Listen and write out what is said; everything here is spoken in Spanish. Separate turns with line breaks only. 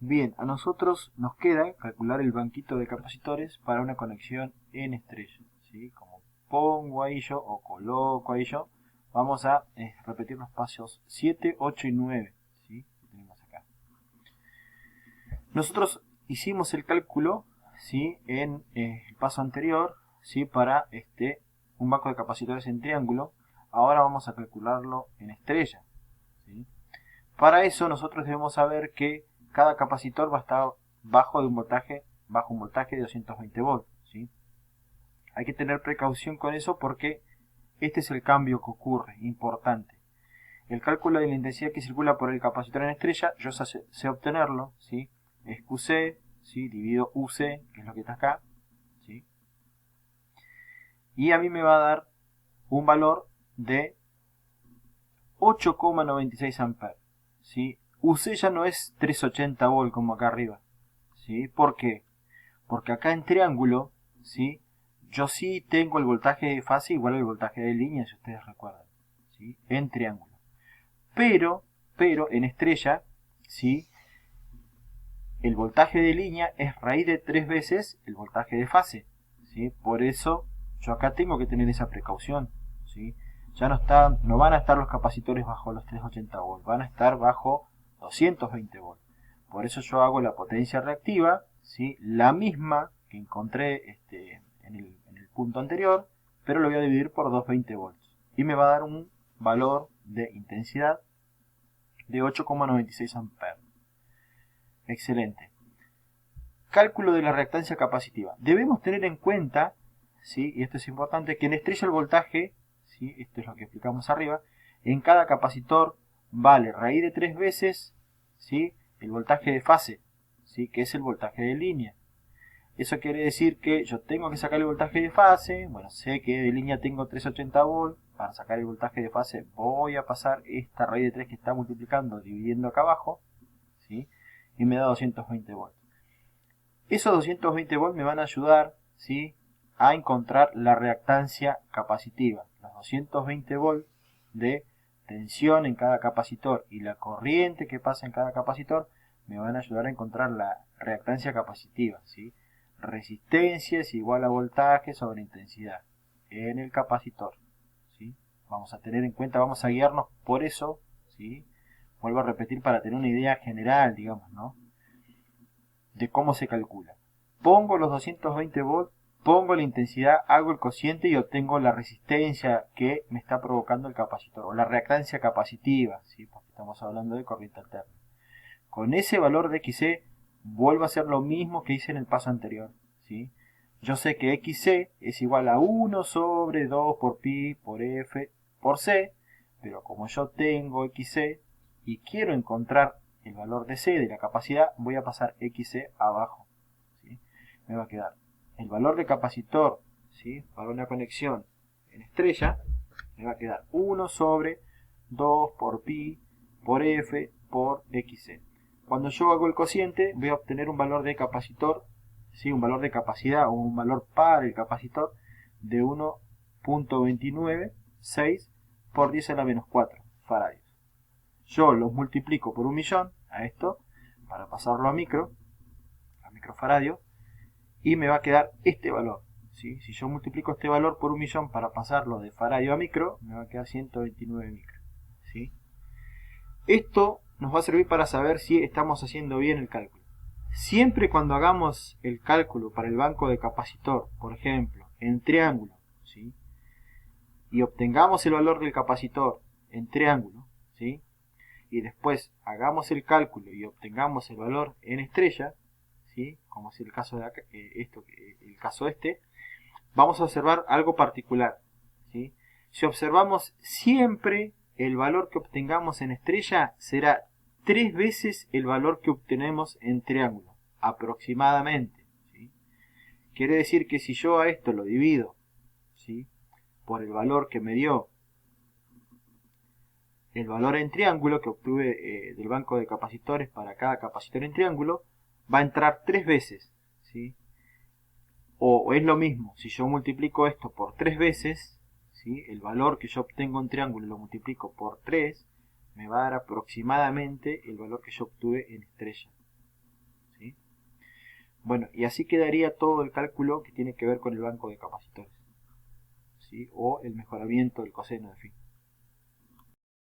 Bien, a nosotros nos queda calcular el banquito de capacitores para una conexión en estrella, ¿sí? Como pongo ahí yo o coloco ahí yo, vamos a repetir los pasos 7, 8 y 9, ¿sí? Que tenemos acá. Nosotros hicimos el cálculo, ¿sí? En el paso anterior, ¿sí? Para un banco de capacitores en triángulo. Ahora vamos a calcularlo en estrella, ¿sí? Para eso nosotros debemos saber que cada capacitor va a estar bajo un voltaje de 220 volts, ¿sí? Hay que tener precaución con eso porque este es el cambio que ocurre, importante. El cálculo de la intensidad que circula por el capacitor en estrella, yo sé obtenerlo, ¿sí? Es QC, ¿sí? Dividido UC, que es lo que está acá, ¿sí? Y a mí me va a dar un valor de 8,96 amperes, ¿sí? UC ya no es 380 volt como acá arriba, ¿sí? ¿Por qué? Porque acá en triángulo, ¿sí? Yo sí tengo el voltaje de fase igual al voltaje de línea, si ustedes recuerdan, ¿sí? En triángulo. Pero en estrella, ¿sí? El voltaje de línea es raíz de 3 veces el voltaje de fase, ¿sí? Por eso yo acá tengo que tener esa precaución, ¿sí? Ya no van a estar los capacitores bajo los 380 volts, van a estar bajo 220 volts. Por eso yo hago la potencia reactiva, ¿sí? La misma que encontré en el punto anterior, pero lo voy a dividir por 220 volts. Y me va a dar un valor de intensidad de 8,96 amperes. Excelente. Cálculo de la reactancia capacitiva. Debemos tener en cuenta, ¿sí? Y esto es importante, que en estrella el voltaje, ¿sí? Esto es lo que explicamos arriba, en cada capacitor vale raíz de 3 veces, ¿sí? El voltaje de fase, ¿sí? Que es el voltaje de línea. Eso quiere decir que yo tengo que sacar el voltaje de fase, bueno, sé que de línea tengo 380 volts, para sacar el voltaje de fase voy a pasar esta raíz de 3 que está multiplicando, dividiendo acá abajo, ¿sí? Y me da 220 volts. Esos 220 volts me van a ayudar, ¿sí? A encontrar la reactancia capacitiva. Los 220 volts de tensión en cada capacitor y la corriente que pasa en cada capacitor me van a ayudar a encontrar la reactancia capacitiva, ¿sí? Resistencia es igual a voltaje sobre intensidad en el capacitor, ¿sí? Vamos a tener en cuenta, vamos a guiarnos por eso, ¿sí? Vuelvo a repetir para tener una idea general, digamos, ¿no? De cómo se calcula. Pongo los 220 volts, pongo la intensidad, hago el cociente y obtengo la resistencia que me está provocando el capacitor, o la reactancia capacitiva, ¿sí? Porque estamos hablando de corriente alterna. Con ese valor de XC vuelvo a hacer lo mismo que hice en el paso anterior, ¿sí? Yo sé que XC es igual a 1 sobre 2 por pi por F por C, pero como yo tengo XC y quiero encontrar el valor de C de la capacidad, voy a pasar XC abajo, ¿sí? Me va a quedar el valor de capacitor, ¿sí? Para una conexión en estrella, me va a quedar 1 sobre 2 por pi por F por XC. Cuando yo hago el cociente, voy a obtener un valor de capacitor, ¿sí? Un valor de capacidad o un valor para el capacitor de 1,296 por 10 a la menos 4 faradios. Yo los multiplico por 1.000.000 a esto, para pasarlo a microfaradio, y me va a quedar este valor, ¿sí? Si yo multiplico este valor por 1.000.000 para pasarlo de faradio a micro, me va a quedar 129 micro, ¿sí? Esto nos va a servir para saber si estamos haciendo bien el cálculo. Siempre cuando hagamos el cálculo para el banco de capacitor, por ejemplo, en triángulo, ¿sí? Y obtengamos el valor del capacitor en triángulo, ¿sí? Y después hagamos el cálculo y obtengamos el valor en estrella, ¿sí? Como es el caso de acá, el caso vamos a observar algo particular, ¿sí? Si observamos siempre el valor que obtengamos en estrella será 3 veces el valor que obtenemos en triángulo, aproximadamente, ¿sí? Quiere decir que si yo a esto lo divido, ¿sí? Por el valor que me dio el valor en triángulo que obtuve del banco de capacitores para cada capacitor en triángulo, va a entrar 3 veces, ¿sí? O es lo mismo, si yo multiplico esto por 3 veces, ¿sí? El valor que yo obtengo en triángulo lo multiplico por 3, me va a dar aproximadamente el valor que yo obtuve en estrella, Bueno, y así quedaría todo el cálculo que tiene que ver con el banco de capacitores, ¿sí? O el mejoramiento del coseno, en fin.